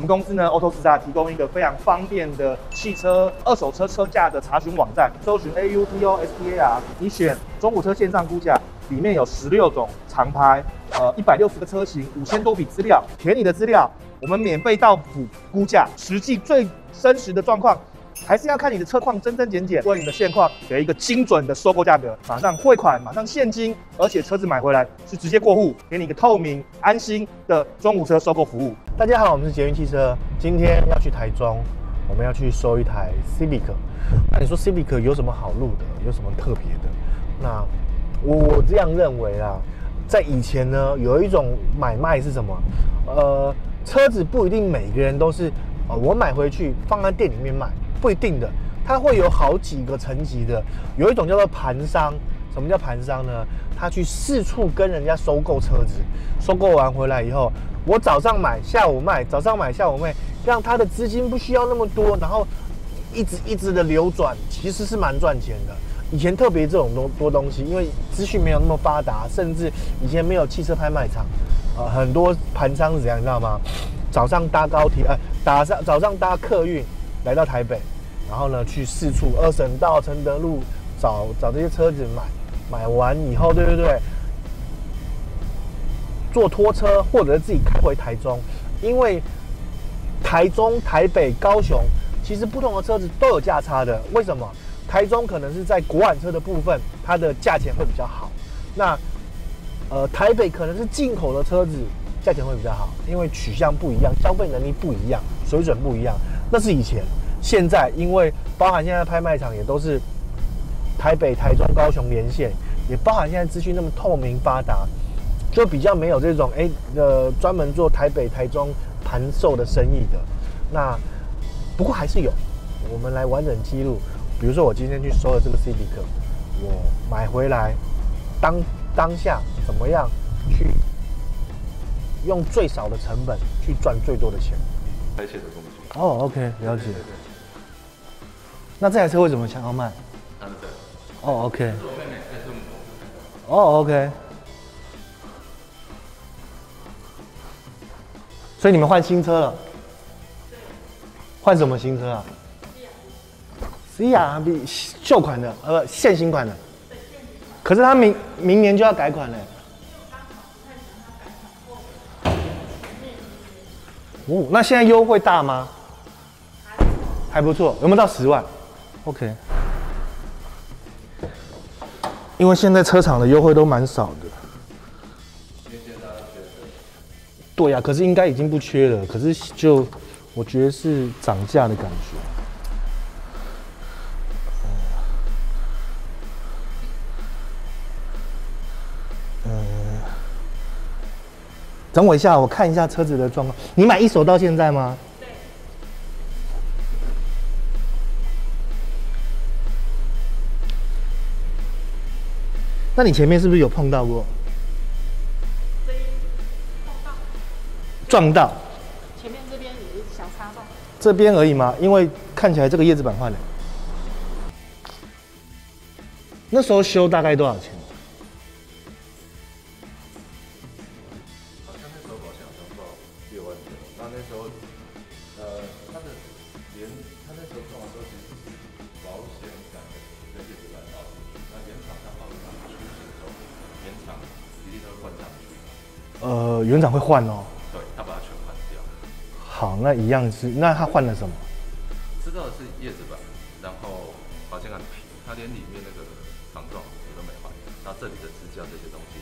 们公司呢 ，AutoStar 提供一个非常方便的汽车二手车车价的查询网站，搜寻 AUTOSTAR， 你选中古车线上估价，里面有16种长拍，160个车型，5000多笔资料，填你的资料，我们免费到府估价，实际最真实的状况。还是要看你的车况真真简简，为你的现况给一个精准的收购价格，马上汇款，马上现金，而且车子买回来是直接过户，给你一个透明、安心的中古车收购服务。大家好，我们是捷运汽车，今天要去台中，我们要去收一台 Civic。那你说 Civic 有什么好录的？有什么特别的？那我这样认为啦，在以前呢，有一种买卖是什么？车子不一定每个人都是我买回去放在店里面卖。不一定的，它会有好几个层级的。有一种叫做盘商，什么叫盘商呢？他去四处跟人家收购车子，收购完回来以后，我早上买，下午卖，早上买，下午卖，让他的资金不需要那么多，然后一直的流转，其实是蛮赚钱的。以前特别这种多东西，因为资讯没有那么发达，甚至以前没有汽车拍卖场，很多盘商是怎样，你知道吗？早上搭高铁，早上搭客运。来到台北，然后呢去四处二省道、承德路找这些车子买完以后，对不对？坐拖车或者是自己开回台中，因为台中、台北、高雄其实不同的车子都有价差的。为什么？台中可能是在国产车的部分，它的价钱会比较好。那台北可能是进口的车子，价钱会比较好，因为取向不一样，消费能力不一样，水准不一样。那是以前，现在因为包含现在拍卖场也都是台北、台中、高雄连线，也包含现在资讯那么透明发达，就比较没有这种专门做台北、台中盘售的生意的。那不过还是有，我们来完整记录。比如说我今天去收了这个 Civic， 我买回来当下怎么样去用最少的成本去赚最多的钱。拍摄的东西。哦 ，OK， 了解。那这台车为什么想要卖？哦 ，OK。是我妹妹，还是我？哦 ，OK。所以你们换新车了？换什么新车啊？CR-V 旧款的，现行款的。可是它明年就要改款了。哦，那现在优惠大吗？还不错，有没有到10万 ？OK。因为现在车厂的优惠都蛮少的。对呀，可是应该已经不缺了。可是就我觉得是涨价的感觉。等我一下，我看一下车子的状况。你买一手到现在吗？对。那你前面是不是有碰到过？撞到。前面这边有小擦撞。这边而已吗？因为看起来这个叶子板换了。那时候修大概多少钱？原厂会换哦。对，他把它全换掉。好，那一样是，那他换了什么？知道的是叶子板，然后保险杆皮，它连里面那个防撞也都没换。然后这里的支架这些东西，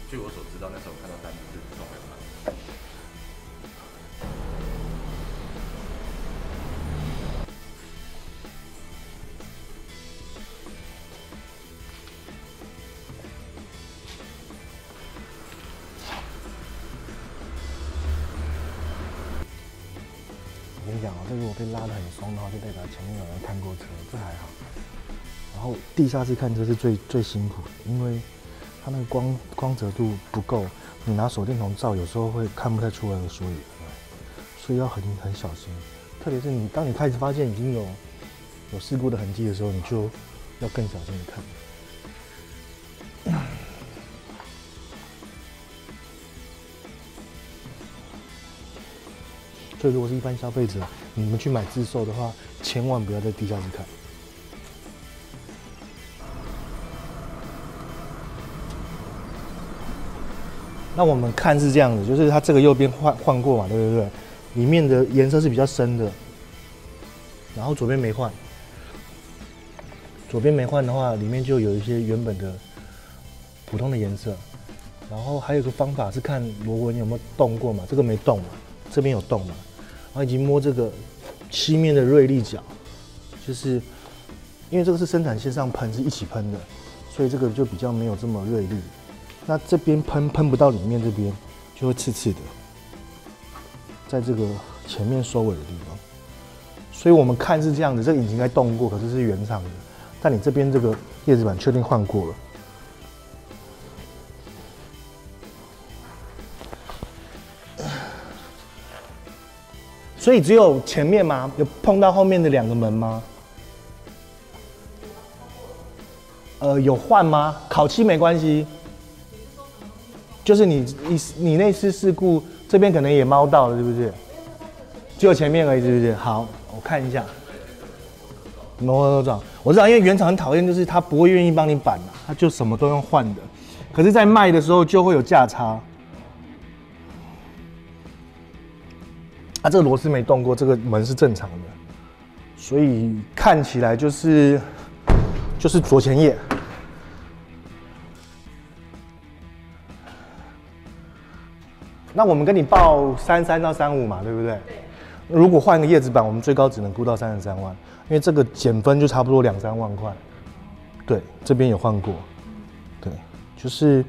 据我所知道，那时候看到单子是都没换。我跟你讲哦，这如果被拉得很松的话，就代表前面有人看过车，这还好。然后地下室看车是最辛苦的，因为它那个光泽度不够，你拿手电筒照，有时候会看不太出来的所以然，所以要很小心。特别是当你开始发现已经有事故的痕迹的时候，你就要更小心的看。所以如果是一般消费者，你们去买自售的话，千万不要在地下室看。那我们看是这样子，就是它这个右边换过嘛，对不对？里面的颜色是比较深的，然后左边没换。左边没换的话，里面就有一些原本的普通的颜色。然后还有个方法是看螺纹有没有动过嘛，这个没动嘛，这边有动嘛。然后以及摸这个漆面的锐利角，就是因为这个是生产线上喷是一起喷的，所以这个就比较没有这么锐利。那这边喷不到里面这边，就会刺刺的，在这个前面收尾的地方。所以我们看是这样子，这个引擎应该动过，可是是原厂的。但你这边这个叶子板确定换过了。所以只有前面吗？有碰到后面的2个门吗？有换吗？烤漆没关系。就是你那次事故这边可能也猫到了，是不是？只有前面而已，是不是？好，我看一下。我知道，因为原厂很讨厌，就是他不会愿意帮你板嘛，他就什么都用换的。可是，在卖的时候就会有价差。啊，这个螺丝没动过，这个门是正常的，所以看起来就是左前叶。那我们跟你报33到35嘛，对不对？对。如果换个叶子板，我们最高只能估到33万，因为这个减分就差不多2、3万块。对，这边有换过。对，就是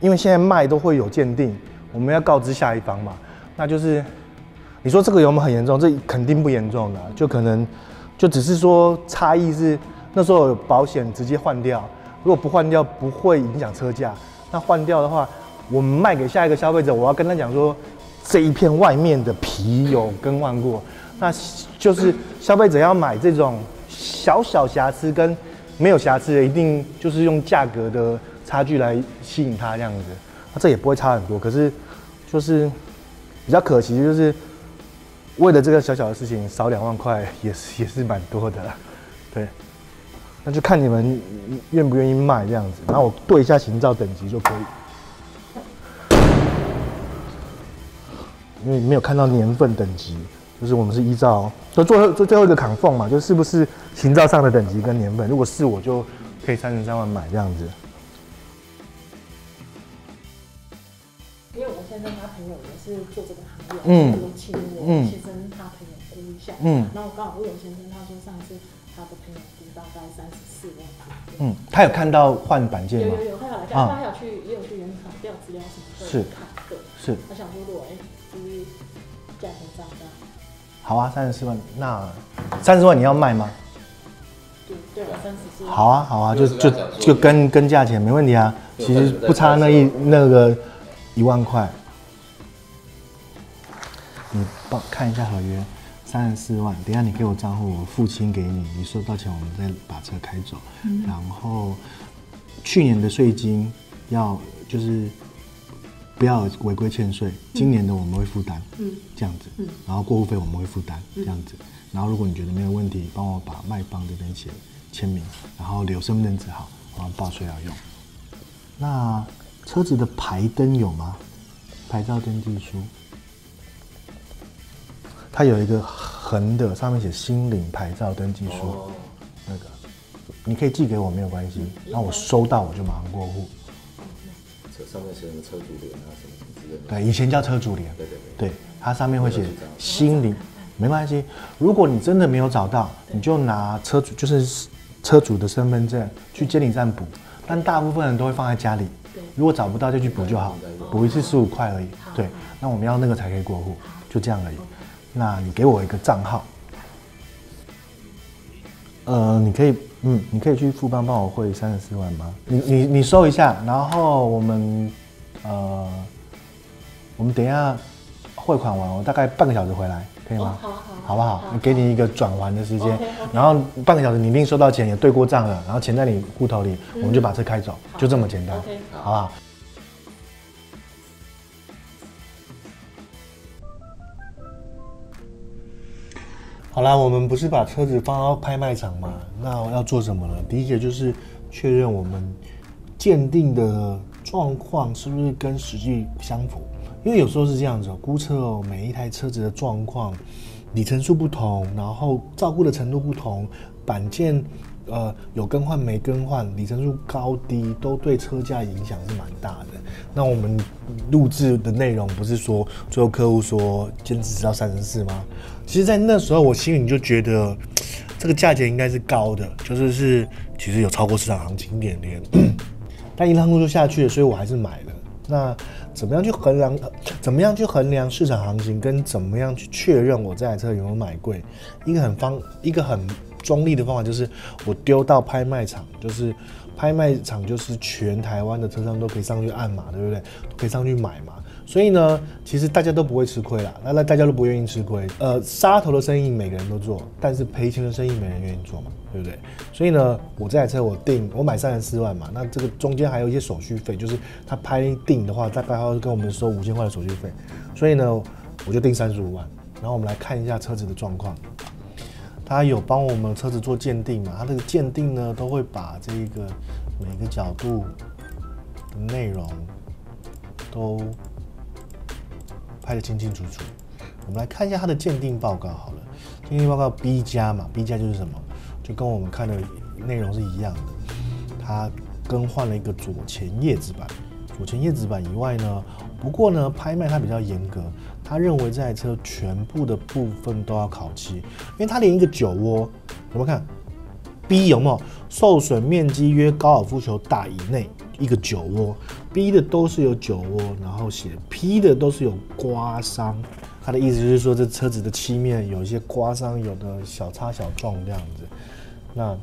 因为现在卖都会有鉴定，我们要告知下一方嘛。那就是你说这个有没有很严重？这肯定不严重的，就可能就只是说差异是那时候有保险直接换掉，如果不换掉不会影响车价。那换掉的话，我们卖给下一个消费者，我要跟他讲说，这一片外面的皮有更换过，那就是消费者要买这种小瑕疵跟没有瑕疵的，一定就是用价格的差距来吸引他这样子，那这也不会差很多，可是就是比较可惜，就是为了这个小小的事情少2万块也是蛮多的啦，对，那就看你们愿不愿意卖这样子，然后我对一下行照等级就可以。因为没有看到年份等级，就是我们是依照就最后一个扛缝嘛，就是不是行照上的等级跟年份，如果是我就可以33万买这样子。因为我先生他朋友也是做这个行业，我请我先生他朋友估一下，然后我刚好问我先生，他说上次他的朋友估大概34万。他有看到换板件吗？有，他有来看，他也有去原厂调资料什么的，是看，对，是。他想说如果就是价钱涨的。好啊，34万，那30万你要卖吗？对了，34。好啊，就跟价钱没问题啊，其实不差那个1万块。你帮看一下合约，34万，等一下你给我账户，我付清给你，你收到钱我们再把车开走。然后去年的税金要就是不要违规欠税，今年的我们会负担，这样子，然后过户费我们会负担，这样子。然后如果你觉得没有问题，帮我把卖方这边签名，然后留身份证字号，然后报税要用。那车子的牌灯有吗？牌照登记书，它有一个横的，上面写新领牌照登记书，那个你可以寄给我没有关系，然后我收到我就马上过户。上面写什么车主联啊什么之类的。对，以前叫车主联。对，它上面会写新领，没关系。如果你真的没有找到，你就拿就是车主的身份证去监理站补，但大部分人都会放在家里。如果找不到就去补就好，补一次15块而已。对，那我们要那个才可以过户，就这样而已。那你给我一个账号，你可以去富邦帮我汇34万吗？你收一下，然后我们等一下汇款完，我大概半个小时回来，可以吗？好不好？给你一个转还的时间，然后半个小时你一定收到钱，也对过账了，然后钱在你户头里，我们就把车开走，就这么简单，好不好？好啦，我们不是把车子放到拍卖场吗？那我要做什么呢？第一个就是确认我们鉴定的状况是不是跟实际相符，因为有时候是这样子估测每一台车子的状况，里程数不同，然后照顾的程度不同，板件有更换没更换，里程数高低都对车价影响是蛮大的。那我们录制的内容不是说最后客户说坚持到34吗？其实，在那时候我心里就觉得这个价钱应该是高的，就是其实有超过市场行情1.0，但一趟路就下去了，所以我还是买了。那怎么样去衡量市场行情，跟怎么样去确认我这台车有没有买贵？一个很中立的方法就是我丢到拍卖场，就是拍卖场就是全台湾的车商都可以上去按嘛，对不对？都可以上去买嘛。所以呢，其实大家都不会吃亏啦，那大家都不愿意吃亏。杀头的生意每个人都做，但是赔钱的生意没人愿意做嘛，对不对？所以呢，我这台车我买34万嘛，那这个中间还有一些手续费，就是他拍定的话，大概他会跟我们收5000块的手续费。所以呢，我就定35万。然后我们来看一下车子的状况。他有帮我们车子做鉴定嘛？他这个鉴定呢，都会把这个每个角度的内容都拍得清清楚楚。我们来看一下它的鉴定报告好了。鉴定报告 B 加嘛 ，B 加就是什么？就跟我们看的内容是一样的。它更换了一个左前叶子板，左前叶子板以外呢，不过呢，拍卖它比较严格，他认为这台车全部的部分都要烤漆，因为它连一个酒窝，有没有看 ？B 有没有受损面积约高尔夫球大以内一个酒窝 ？B 的都是有酒窝，然后写 P 的都是有刮伤。他的意思就是说，这车子的漆面有一些刮伤，有的小擦小撞这样子。那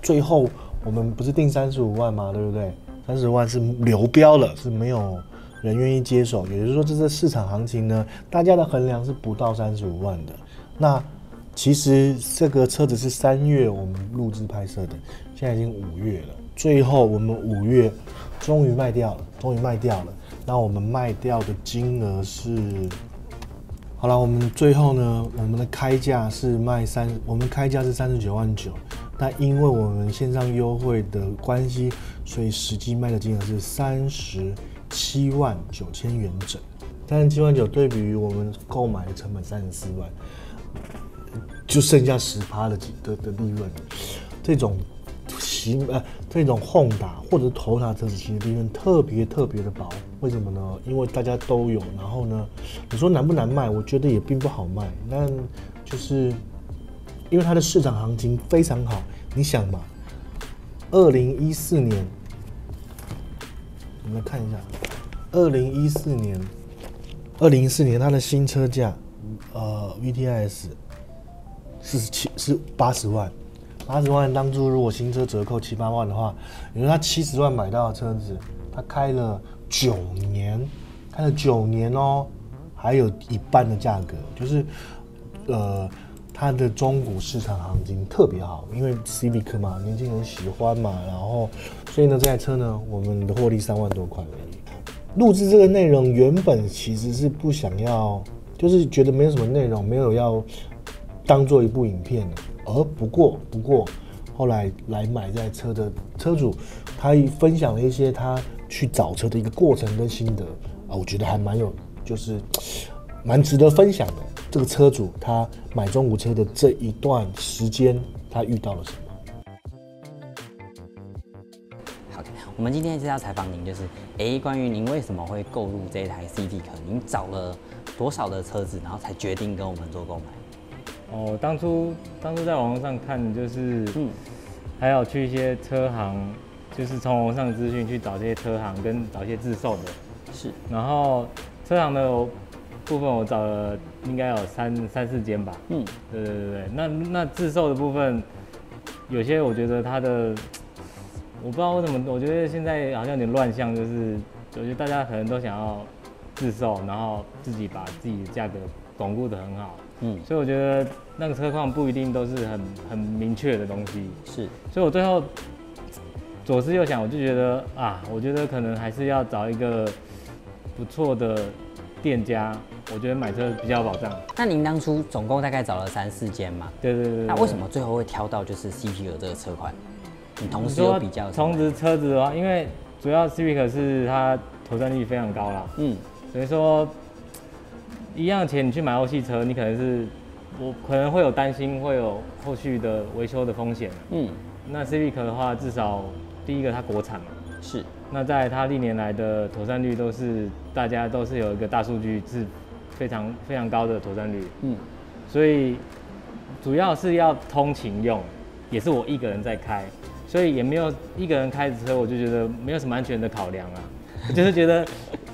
最后我们不是定35万吗？对不对？30万是流标了，是没有人愿意接手，也就是说，这是市场行情呢，大家的衡量是不到35万的。那其实这个车子是3月我们录制拍摄的，现在已经5月了。最后我们5月终于卖掉了。那我们卖掉的金额是，好了，我们最后呢，我们的开价是我们开价是39万9，但因为我们线上优惠的关系，所以实际卖的金额是37万9千元整。37万9对比于我们购买的成本34万，就剩下10%的利润。这种Honda或者是Toyota车子其实利润特别的薄，为什么呢？因为大家都有，然后呢，你说难不难卖？我觉得也并不好卖，但就是因为它的市场行情非常好。你想嘛，2014年，我们来看一下，2014年它的新车价，VTIS 是80万。80万当初如果新车折扣7、8万的话，也就是他70万买到的车子，他开了9年哦，还有一半的价格，就是它的中古市场行情特别好，因为 Civic 嘛，年轻人喜欢嘛，然后所以呢这台车呢，我们的获利3万多块而已。录制这个内容原本其实是不想要，就是觉得没有什么内容，没有要当做一部影片的。不过，后来来买这台车的车主，他分享了一些他去找车的一个过程跟心得啊，我觉得还就是蛮值得分享的。这个车主他买中古车的这一段时间，他遇到了什么？好，我们今天是要采访您，就是关于您为什么会购入这一台 Civic， 您找了多少的车子，然后才决定跟我们做购买？当初在网络上看，就是还有去一些车行，就是从网上资讯去找这些车行跟找一些自售的，是。然后车行的部分我找了应该有3、4间吧。对。那自售的部分，有些我觉得它的，我不知道为什么，我觉得现在好像有点乱象，就是我觉得大家可能都想要自售，然后自己把自己的价格巩固得很好。所以我觉得那个车况不一定都是很明确的东西，是。所以我最后左思右想，我就觉得我觉得可能还是要找一个不错的店家，我觉得买车比较有保障。那您当初总共大概找了3、4间嘛？对。那为什么最后会挑到就是 Civic 这个车款？你同时有比较同时车子的话，因为主要 Civic 是它投算率非常高啦，所以说一样的钱你去买欧系车，你可能会有担心会有后续的维修的风险。那 Civic 的话，至少第一个它国产嘛，是。那在它历年来的妥善率都是大家都是有一个大数据是非常非常高的妥善率。所以主要是要通勤用，也是我一个人在开。所以也没有一个人开着车，我就觉得没有什么安全的考量啊，我就是觉得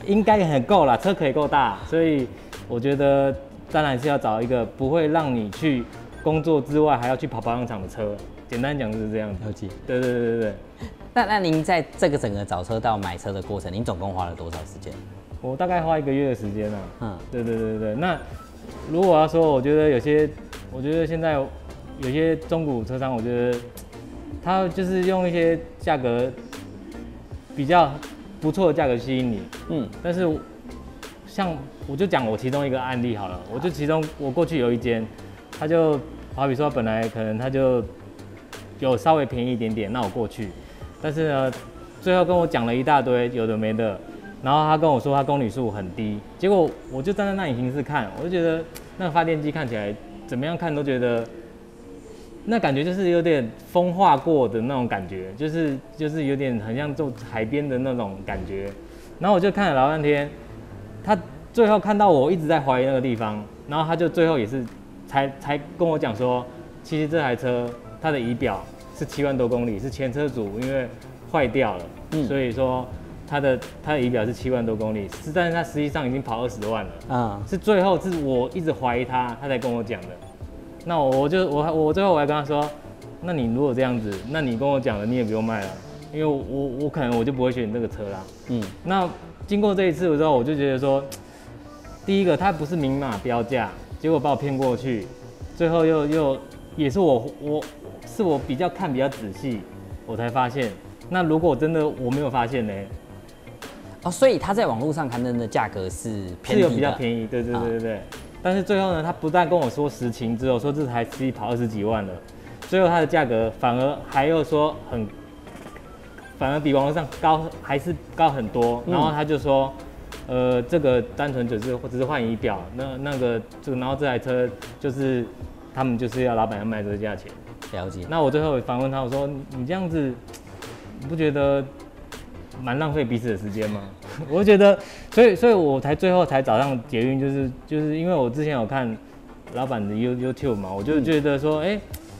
应该很够啦，车可以够大，所以我觉得当然是要找一个不会让你去工作之外还要去跑保养厂的车，简单讲就是这样子。了解。对。那您在这个整个找车到买车的过程，您总共花了多少时间？我大概花1个月的时间啊。对。那如果要说，我觉得现在有些中古车商，我觉得他就是用一些价格比较不错的价格吸引你，但是像我就讲我其中一个案例好了，我过去有一间，他就好比说本来可能他就有稍微便宜一点点，那我过去，但是呢，最后跟我讲了一大堆有的没的，然后他跟我说他公里数很低，结果我就站在那引擎室看，我就觉得那个发电机看起来怎么样看都觉得。那感觉就是有点风化过的那种感觉，就是有点很像做海边的那种感觉。然后我就看了老半天，他最后看到我一直在怀疑那个地方，然后他就最后也是才跟我讲说，其实这台车它的仪表是7万多公里，是前车主因为坏掉了，所以说它的仪表是7万多公里，但是它实际上已经跑20万了，是最后是我一直怀疑他才跟我讲的。那我最后我还跟他说，那你如果这样子，那你跟我讲了，你也不用卖了，因为我可能我就不会选你这个车啦。那经过这一次之后，我就觉得说，第一个它不是明码标价，结果把我骗过去，最后又也是我比较看比较仔细，我才发现，那如果真的我没有发现呢？所以他在网络上刊登的价格是偏低的，是有比较便宜，对。但是最后呢，他不但跟我说实情，只有说这台机跑20几万了，最后它的价格反而还又说反而比网络上高，还是高很多。然后他就说，这个单纯只是换仪表，然后这台车就是他们就是要老板要卖这个价钱。了解。那我最后反问他，我说你这样子，你不觉得蛮浪费彼此的时间吗？我觉得，所以我最后才找上捷运，就是因为我之前有看老板的 YouTube 嘛，我就觉得说，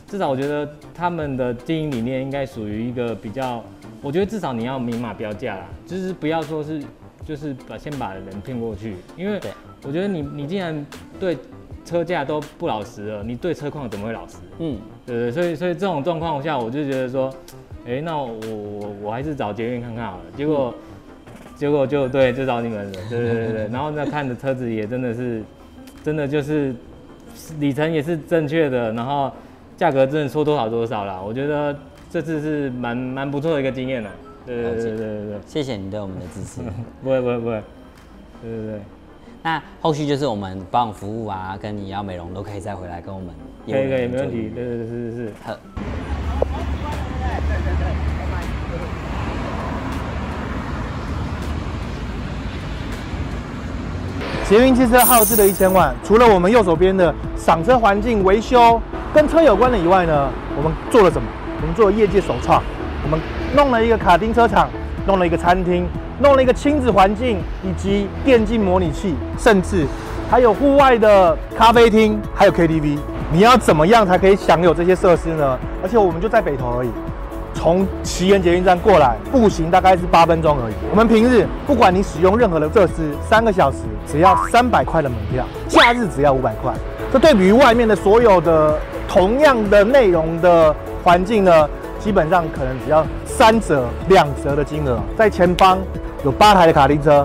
至少我觉得他们的经营理念应该属于一个比较，我觉得至少你要明码标价啦，就是不要说是就是先把人骗过去，因为我觉得你既然对车价都不老实了，你对车况怎么会老实？对，所以这种状况下，我就觉得说，那我还是找捷运看看好了，结果就找你们了，对，然后那看的车子也真的就是里程也是正确的，然后价格真的说多少啦，我觉得这次是蛮不错的一个经验啦，对，谢谢你对我们的支持，不会，对。那后续就是我们保养服务啊，跟你要美容都可以再回来跟我们，可以，没问题，对，是。好。捷云汽车耗资的1000万，除了我们右手边的赏车环境维修跟车有关的以外呢，我们做了什么？我们做了业界首创，我们弄了一个卡丁车场，弄了一个餐厅，弄了一个亲子环境，以及电竞模拟器，甚至还有户外的咖啡厅，还有 KTV。你要怎么样才可以享有这些设施呢？而且我们就在北投而已。从奇岩捷运站过来，步行大概是8分钟而已。我们平日不管你使用任何的设施，3个小时只要300块的门票，假日只要500块。这对比于外面的所有的同样的内容的环境呢，基本上可能只要3折、2折的金额。在前方有8台的卡丁车，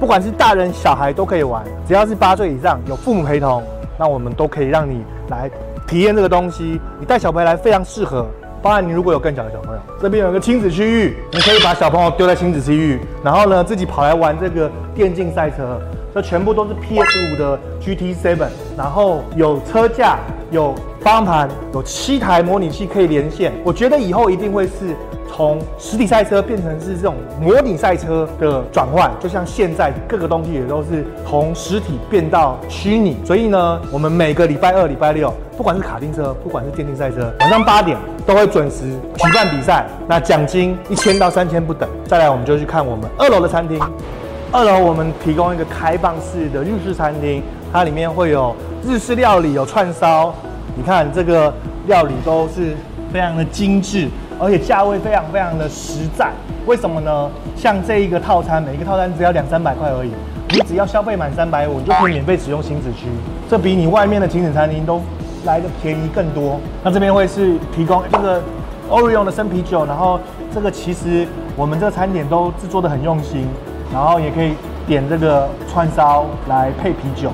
不管是大人小孩都可以玩，只要是8岁以上有父母陪同，那我们都可以让你来体验这个东西。你带小朋友来非常适合。当然，你如果有更小的小朋友，这边有一个亲子区域，你可以把小朋友丢在亲子区域，然后呢自己跑来玩这个电竞赛车。这全部都是 PS5 的 GT7，然后有车架，有方向盘，有7台模拟器可以连线。我觉得以后一定会是从实体赛车变成是这种模拟赛车的转换，就像现在各个东西也都是从实体变到虚拟。所以呢，我们每个礼拜2、礼拜6，不管是卡丁车，不管是电竞赛车，晚上8点都会准时举办比赛。那奖金1000到3000不等。再来，我们就去看我们2楼的餐厅。2楼我们提供一个开放式的日式餐厅，它里面会有日式料理，有串烧。你看这个料理都是非常的精致，而且价位非常的实在。为什么呢？像这一个套餐，每一个套餐只要200-300块而已，你只要消费满350，你就可以免费使用亲子区，这比你外面的亲子餐厅都来的便宜更多。那这边会是提供这个 Orion 的生啤酒，然后这个其实我们这个餐点都制作的很用心，然后也可以点这个串烧来配啤酒。